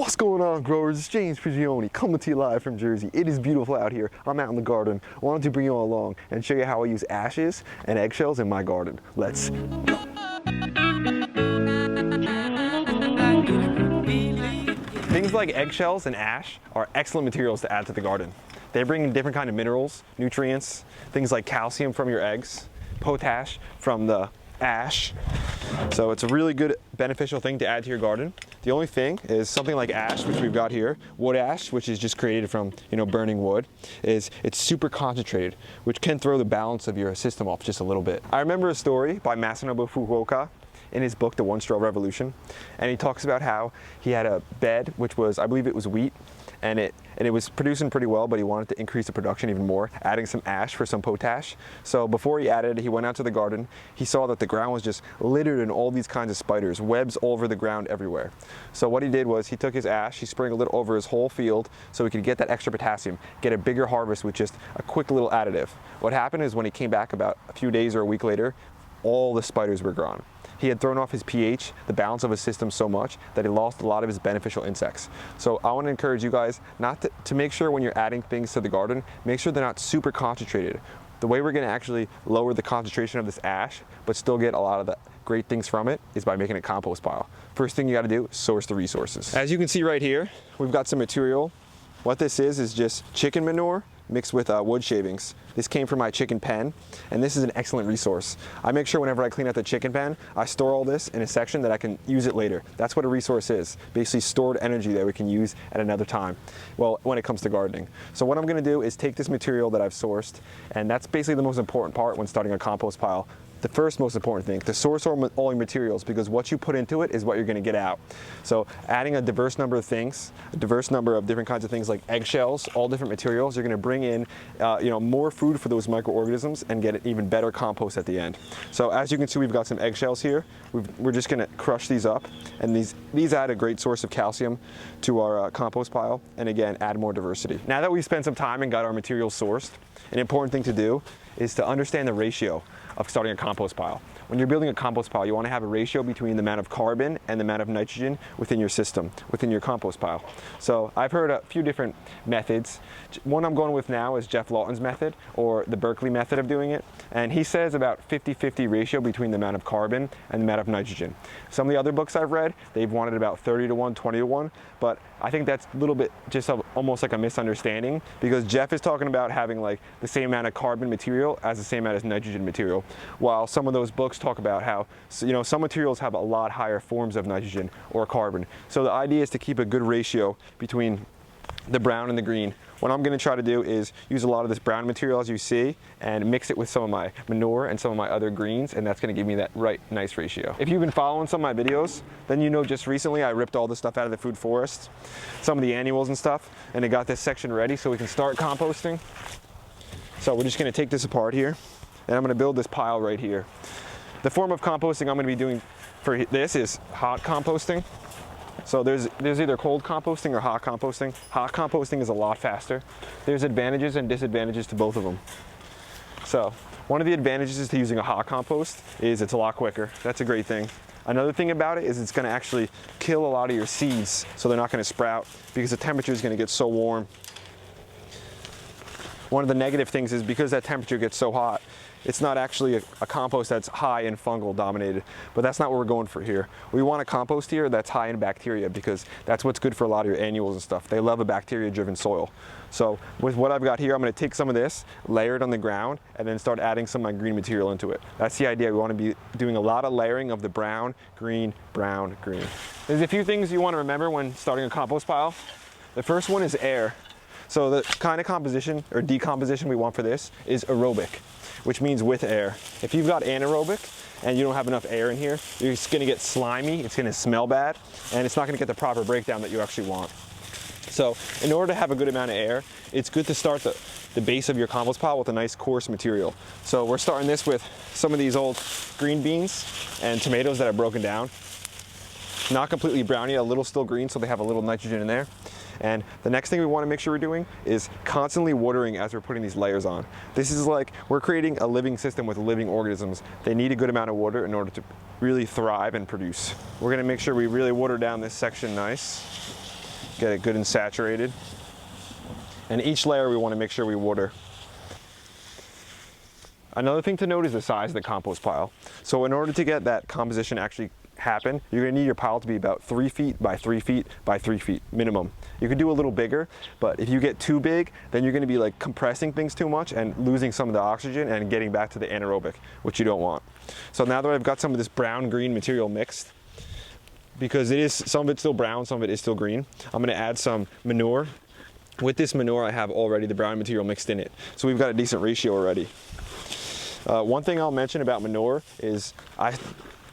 What's going on, growers? It's James Prigioni coming to you live from Jersey. It is beautiful out here. I'm out in the garden. I wanted to bring you all along and show you how I use ashes and eggshells in my garden. Let's go. Things like eggshells and ash are excellent materials to add to the garden. They bring in different kind of minerals, nutrients, things like calcium from your eggs, potash from the ash. So it's a really good beneficial thing to add to your garden. The only thing is something like ash, which we've got here, wood ash, which is just created from, burning wood, it's super concentrated, which can throw the balance of your system off just a little bit. I remember a story by Masanobu Fukuoka in his book, The One Straw Revolution, and he talks about how he had a bed, which was, I believe it was wheat, and it was producing pretty well, but he wanted to increase the production even more, adding some ash for some potash. So before he added it, he went out to the garden. He saw that the ground was just littered in all these kinds of spiders, webs all over the ground everywhere. So what he did was he took his ash, he sprinkled it over his whole field so he could get that extra potassium, get a bigger harvest with just a quick little additive. What happened is when he came back about a few days or a week later, all the spiders were gone. He had thrown off his pH, the balance of his system, so much that he lost a lot of his beneficial insects. So I want to encourage you guys not to make sure when you're adding things to the garden, make sure they're not super concentrated. The way we're going to actually lower the concentration of this ash, but still get a lot of the great things from it, is by making a compost pile. First thing you got to do is source the resources. As you can see right here, we've got some material. What this is just chicken manure mixed with wood shavings. This came from my chicken pen, and this is an excellent resource. I make sure whenever I clean out the chicken pen, I store all this in a section that I can use it later. That's what a resource is, basically stored energy that we can use at another time, well, when it comes to gardening. So what I'm gonna do is take this material that I've sourced, and that's basically the most important part when starting a compost pile. The first most important thing, to source all your materials, because what you put into it is what you're going to get out. So adding a diverse number of things, a diverse number of different kinds of things like eggshells, all different materials, you're going to bring in more food for those microorganisms and get an even better compost at the end. So as you can see, we've got some eggshells here. We're just going to crush these up, and these add a great source of calcium to our compost pile, and again, add more diversity. Now that we've spent some time and got our materials sourced, an important thing to do is to understand the ratio of starting a compost pile. When you're building a compost pile, you want to have a ratio between the amount of carbon and the amount of nitrogen within your system, within your compost pile. So I've heard a few different methods. One I'm going with now is Jeff Lawton's method, or the Berkeley method of doing it. And he says about 50-50 ratio between the amount of carbon and the amount of nitrogen. Some of the other books I've read, they've wanted about 30-1, 20-1, but I think that's a little bit just almost like a misunderstanding, because Jeff is talking about having like the same amount of carbon material as the same amount of nitrogen material, while some of those books talk about how some materials have a lot higher forms of nitrogen or carbon. So the idea is to keep a good ratio between the brown and the green. What I'm going to try to do is use a lot of this brown material, as you see, and mix it with some of my manure and some of my other greens, and that's going to give me that right nice ratio. If you've been following some of my videos, then you know just recently I ripped all this stuff out of the food forest, some of the annuals and stuff, and it got this section ready so we can start composting. So we're just going to take this apart here, and I'm going to build this pile right here. The form of composting I'm going to be doing for this is hot composting. So there's either cold composting or hot composting. Hot composting is a lot faster. There's advantages and disadvantages to both of them. So one of the advantages to using a hot compost is it's a lot quicker. That's a great thing. Another thing about it is it's going to actually kill a lot of your seeds, so they're not going to sprout because the temperature is going to get so warm. One of the negative things is because that temperature gets so hot, it's not actually a compost that's high in fungal dominated, but that's not what we're going for here. We want a compost here that's high in bacteria, because that's what's good for a lot of your annuals and stuff. They love a bacteria-driven soil. So with what I've got here, I'm going to take some of this, layer it on the ground, and then start adding some of my green material into it. That's the idea. We want to be doing a lot of layering of the brown, green, brown, green. There's a few things you want to remember when starting a compost pile. The first one is air. So the kind of composition or decomposition we want for this is aerobic, which means with air. If you've got anaerobic and you don't have enough air in here, you're just gonna get slimy, it's gonna smell bad, and it's not gonna get the proper breakdown that you actually want. So in order to have a good amount of air, it's good to start the base of your compost pile with a nice coarse material. So we're starting this with some of these old green beans and tomatoes that are broken down. Not completely brown yet, a little still green, so they have a little nitrogen in there. And the next thing we want to make sure we're doing is constantly watering as we're putting these layers on. This is like we're creating a living system with living organisms. They need a good amount of water in order to really thrive and produce. We're going to make sure we really water down this section nice. Get it good and saturated. And each layer we want to make sure we water. Another thing to note is the size of the compost pile. So in order to get that composition actually happen, you're going to need your pile to be about 3 feet by 3 feet by 3 feet minimum. You could do a little bigger, but if you get too big, then you're going to be like compressing things too much and losing some of the oxygen and getting back to the anaerobic, which you don't want. So now that I've got some of this brown green material mixed, because it is, some of it's still brown, some of it is still green, I'm going to add some manure. With this manure, I have already the brown material mixed in it, so we've got a decent ratio already. One thing I'll mention about manure is I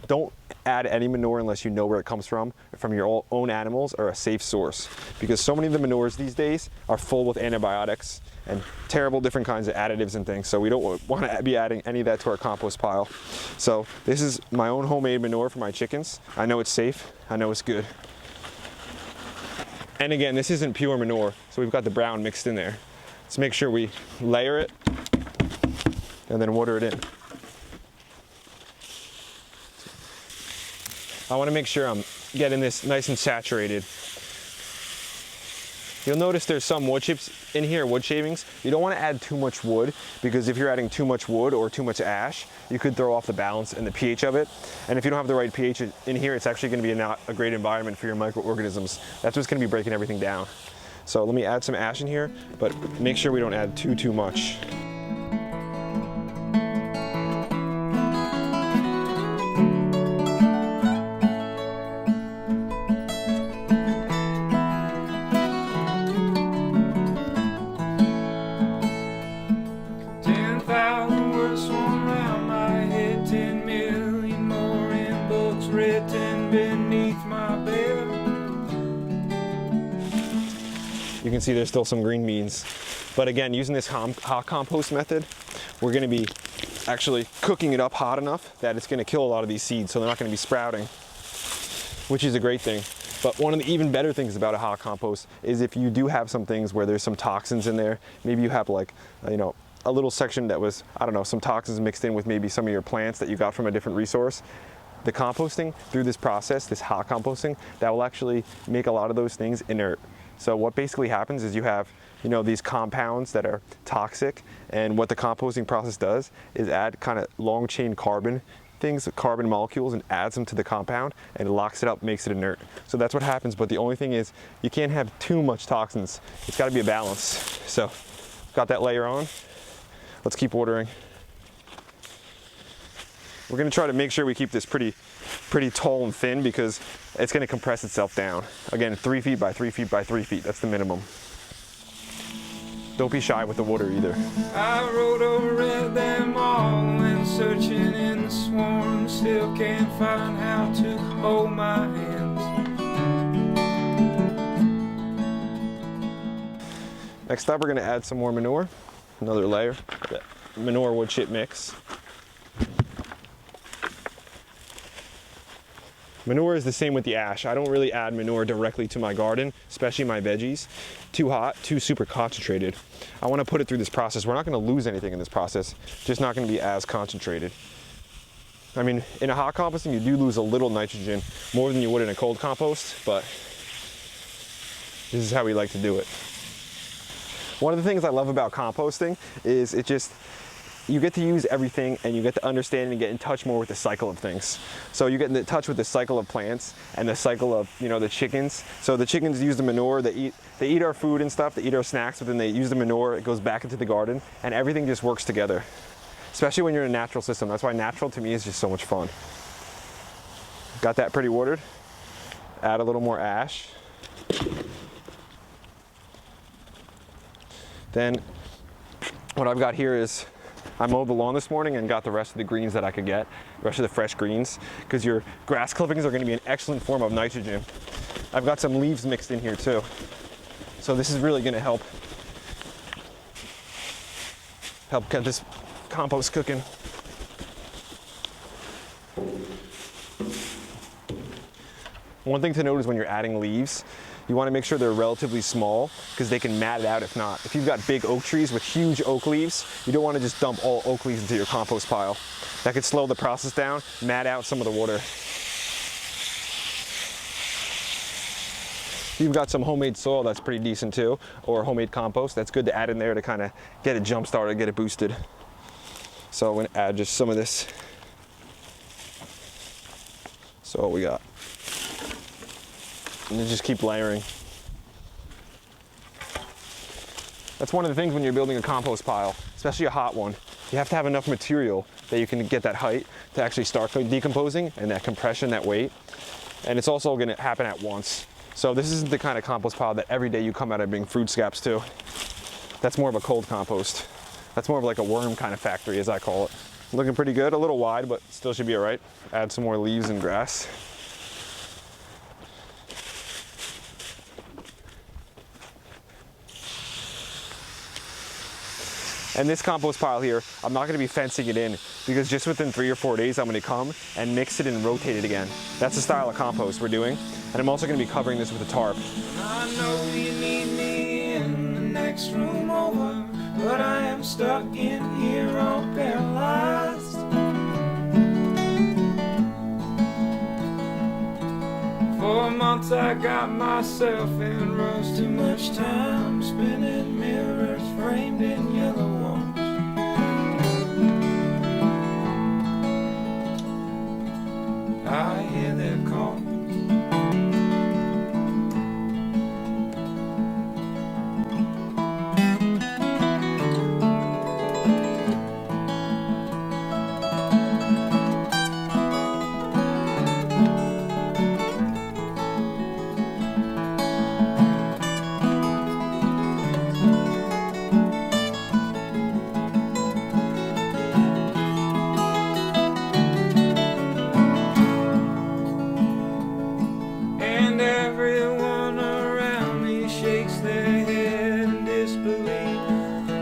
don't add any manure unless you know where it comes from your own animals, or a safe source, because so many of the manures these days are full with antibiotics and terrible different kinds of additives and things, so we don't want to be adding any of that to our compost pile. So this is my own homemade manure for my chickens. I know it's safe, I know it's good. And again, this isn't pure manure, so we've got the brown mixed in there. Let's make sure we layer it and then water it in. I want to make sure I'm getting this nice and saturated. You'll notice there's some wood chips in here, wood shavings. You don't want to add too much wood, because if you're adding too much wood or too much ash, you could throw off the balance and the pH of it. And if you don't have the right pH in here, it's actually going to be not a great environment for your microorganisms. That's what's going to be breaking everything down. So let me add some ash in here, but make sure we don't add too much. You can see there's still some green beans. But again, using this hot compost method, we're going to be actually cooking it up hot enough that it's going to kill a lot of these seeds, so they're not going to be sprouting, which is a great thing. But one of the even better things about a hot compost is if you do have some things where there's some toxins in there, maybe you have like, you know, a little section that was, I don't know, some toxins mixed in with maybe some of your plants that you got from a different resource. The composting through this process, this hot composting, that will actually make a lot of those things inert. So what basically happens is you have, you know, these compounds that are toxic, and what the composting process does is add kind of long chain carbon things, carbon molecules, and adds them to the compound and locks it up, makes it inert. So that's what happens, but the only thing is you can't have too much toxins. It's got to be a balance. So got that layer on. Let's keep watering. We're going to try to make sure we keep this pretty tall and thin, because it's going to compress itself down. Again, 3 feet by 3 feet by 3 feet. That's the minimum. Don't be shy with the water either. I wrote or read them all and searching in the swarm, still can't find how to hold my hands. Next up, we're going to add some more manure. Another layer. Manure wood chip mix. Manure is the same with the ash. I don't really add manure directly to my garden, especially my veggies. Too hot, too super concentrated. I want to put it through this process. We're not going to lose anything in this process, just not going to be as concentrated. I mean, in a hot composting, you do lose a little nitrogen, more than you would in a cold compost, but this is how we like to do it. One of the things I love about composting is you get to use everything, and you get to understand and get in touch more with the cycle of things. So you get in touch with the cycle of plants and the cycle of, you know, the chickens. So the chickens use the manure, they eat our food and stuff, they eat our snacks, but then they use the manure, it goes back into the garden, and everything just works together. Especially when you're in a natural system. That's why natural to me is just so much fun. Got that pretty watered. Add a little more ash. Then what I've got here is, I mowed the lawn this morning and got the rest of the greens that I could get, the rest of the fresh greens, because your grass clippings are going to be an excellent form of nitrogen. I've got some leaves mixed in here too. So this is really going to help get this compost cooking. One thing to note is when you're adding leaves, you want to make sure they're relatively small, because they can mat it out if not. If you've got big oak trees with huge oak leaves, you don't want to just dump all oak leaves into your compost pile. That could slow the process down, mat out some of the water. If you've got some homemade soil, that's pretty decent too, or homemade compost, that's good to add in there to kind of get it jump started, get it boosted. So I'm going to add just some of this. So what we got. And then just keep layering. That's one of the things when you're building a compost pile, especially a hot one. You have to have enough material that you can get that height to actually start decomposing, and that compression, that weight. And it's also going to happen at once. So this isn't the kind of compost pile that every day you come out and bring food scraps to. That's more of a cold compost. That's more of like a worm kind of factory, as I call it. Looking pretty good, a little wide, but still should be all right. Add some more leaves and grass. And this compost pile here, I'm not going to be fencing it in, because just within 3 or 4 days I'm going to come and mix it and rotate it again. That's the style of compost we're doing. And I'm also going to be covering this with a tarp. I know you need me in the next room over, but I am stuck in here all paralyzed. For months I got myself in rush, too much time spinning mirrors framed in yellow walls. I hear their call.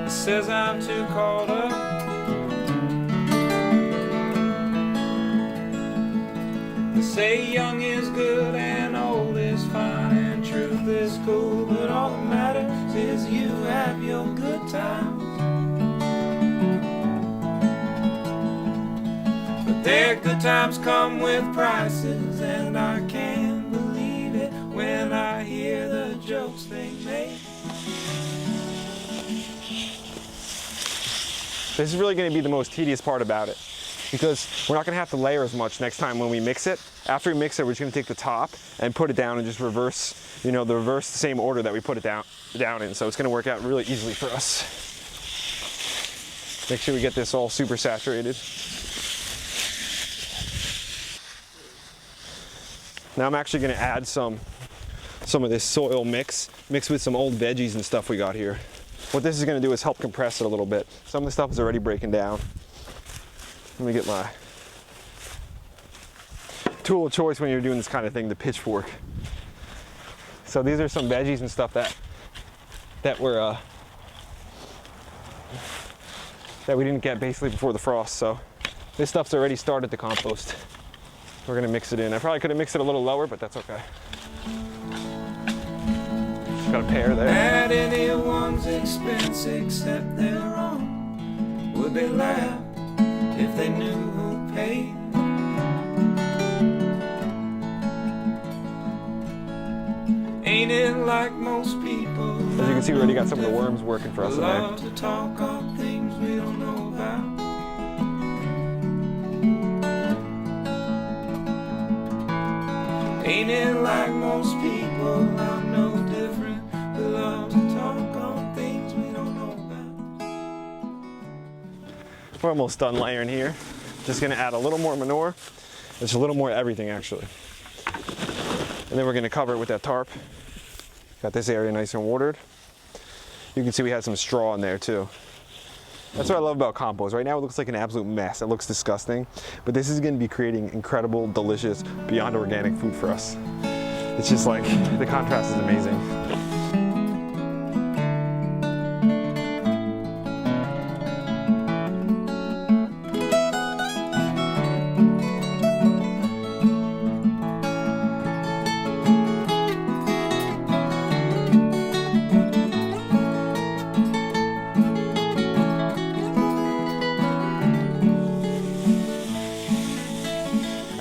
Says I'm too caught up. They say young is good and old is fine and truth is cool, but all that matters is you have your good times. But their good times come with prices, and I can't believe it when I hear the jokes they make. This is really going to be the most tedious part about it, because we're not going to have to layer as much next time when we mix it. After we mix it, we're just going to take the top and put it down and just reverse, the same order that we put it down in. So it's going to work out really easily for us. Make sure we get this all super saturated. Now I'm actually going to add some of this soil mixed with some old veggies and stuff we got here. What this is going to do is help compress it a little bit. Some of the stuff is already breaking down. Let me get my tool of choice when you're doing this kind of thing, the pitchfork. So these are some veggies and stuff that we didn't get basically before the frost. So this stuff's already started to compost. We're going to mix it in. I probably could have mixed it a little lower, but that's okay. Got a pair there. At anyone's expense except their own. Would they laugh if they knew who paid? Ain't it like most people? As you can see, we already got some of the worms working for us in there. Love to talk on things we don't know about. Ain't it like most people? I'm no different. We love to talk on things we don't know about. We're almost done layering here. Just gonna add a little more manure. There's a little more everything actually. And then we're gonna cover it with that tarp. Got this area nice and watered. You can see we had some straw in there too. That's what I love about compost. Right now it looks like an absolute mess. It looks disgusting, but this is going to be creating incredible, delicious, beyond organic food for us. It's just like, the contrast is amazing.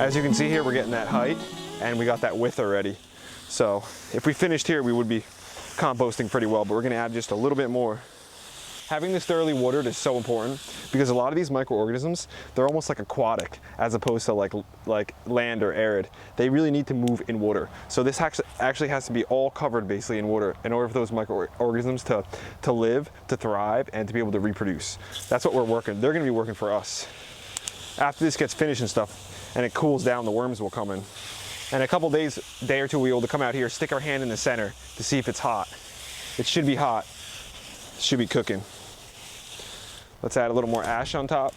As you can see here, we're getting that height and we got that width already. So if we finished here, we would be composting pretty well, but we're gonna add just a little bit more. Having this thoroughly watered is so important because a lot of these microorganisms, they're almost like aquatic as opposed to like land or arid. They really need to move in water. So this actually has to be all covered basically in water in order for those microorganisms to live, to thrive, and to be able to reproduce. That's what they're gonna be working for us. After this gets finished and stuff, and it cools down, the worms will come in. And a couple days, day or two, we'll be able to come out here, stick our hand in the center to see if it's hot. It should be hot. It should be cooking. Let's add a little more ash on top.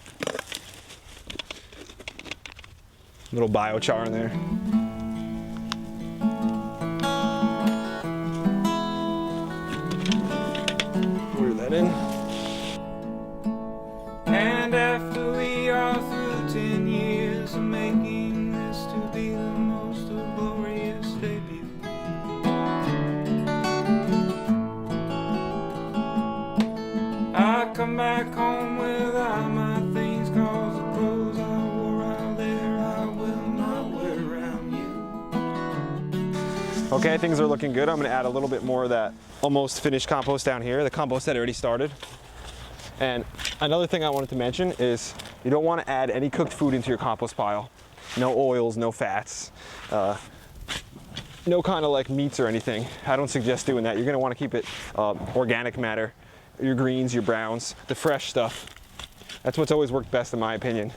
A little biochar in there. Pour that in. And after we are through 10 years of making this to be the most glorious debut, I come back home without my things, cause the clothes I wore out there I will not wear around you. Okay, things are looking good. I'm gonna add a little bit more of that almost finished compost down here, the compost that already started. And another thing I wanted to mention is you don't want to add any cooked food into your compost pile. No oils, no fats, no kind of like meats or anything. I don't suggest doing that. You're going to want to keep it organic matter, your greens, your browns, the fresh stuff. That's what's always worked best in my opinion.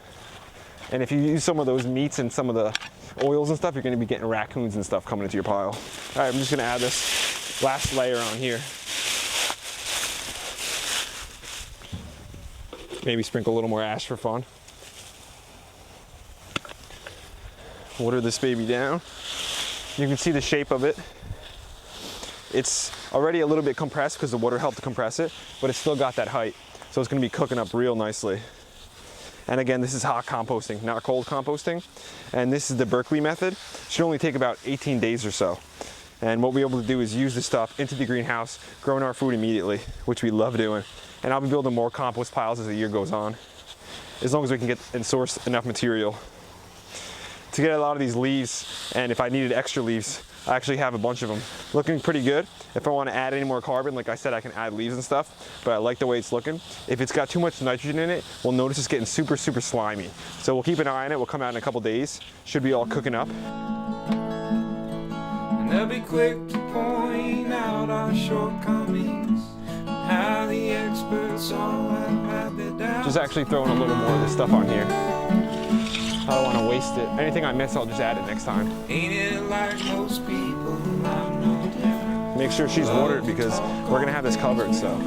And if you use some of those meats and some of the oils and stuff, you're going to be getting raccoons and stuff coming into your pile. All right, I'm just going to add this last layer on here. Maybe sprinkle a little more ash for fun. Water this baby down. You can see the shape of it. It's already a little bit compressed because the water helped to compress it, but it's still got that height. So it's gonna be cooking up real nicely. And again, this is hot composting, not cold composting. And this is the Berkeley method. It should only take about 18 days or so. And what we're able to do is use this stuff into the greenhouse, growing our food immediately, which we love doing. And I'll be building more compost piles as the year goes on, as long as we can get and source enough material. To get a lot of these leaves, and if I needed extra leaves, I actually have a bunch of them. Looking pretty good. If I want to add any more carbon, like I said, I can add leaves and stuff, but I like the way it's looking. If it's got too much nitrogen in it, we'll notice it's getting super, super slimy. So we'll keep an eye on it. We'll come out in a couple days. Should be all cooking up. And they'll be quick to point out our shortcomings, how the experts all have had their doubts. Just actually throwing a little more of this stuff on here. I don't want to waste it. Anything I miss, I'll just add it next time. Ain't it like most people, I'm no different. Make sure she's watered because we're gonna have this covered, so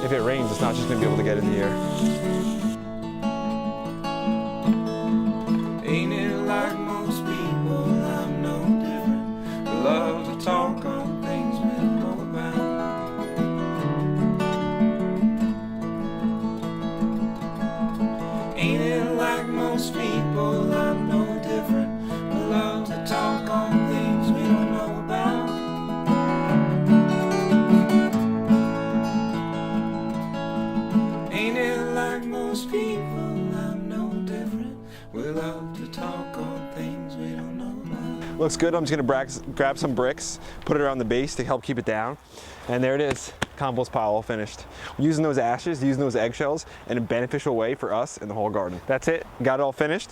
if it rains, it's not just gonna be able to get in the air. Ain't it like most people, I'm no different. We love to talk on things we don't know about. Ain't it like most people, I'm no different. We love to talk on things we don't know about. Ain't it like most people, I'm no different. We love to talk on things we don't know about. Looks good. I'm just gonna grab some bricks, put it around the base to help keep it down. And there it is, compost pile all finished. Using those ashes, using those eggshells in a beneficial way for us in the whole garden. That's it, got it all finished.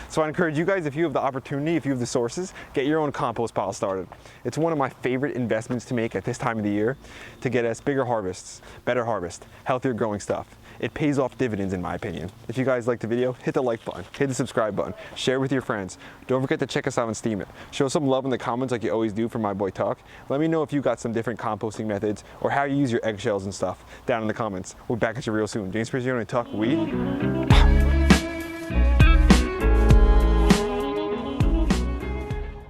So I encourage you guys, if you have the opportunity, if you have the sources, get your own compost pile started. It's one of my favorite investments to make at this time of the year to get us bigger harvests, better harvest, healthier growing stuff. It pays off dividends in my opinion. If you guys liked the video, hit the like button, hit the subscribe button, share with your friends. Don't forget to check us out on Steam It. Show some love in the comments like you always do for my boy Tuck. Let me know if you got some different composting methods or how you use your eggshells and stuff down in the comments. We'll be back at you real soon. James Prigione and Tuck, we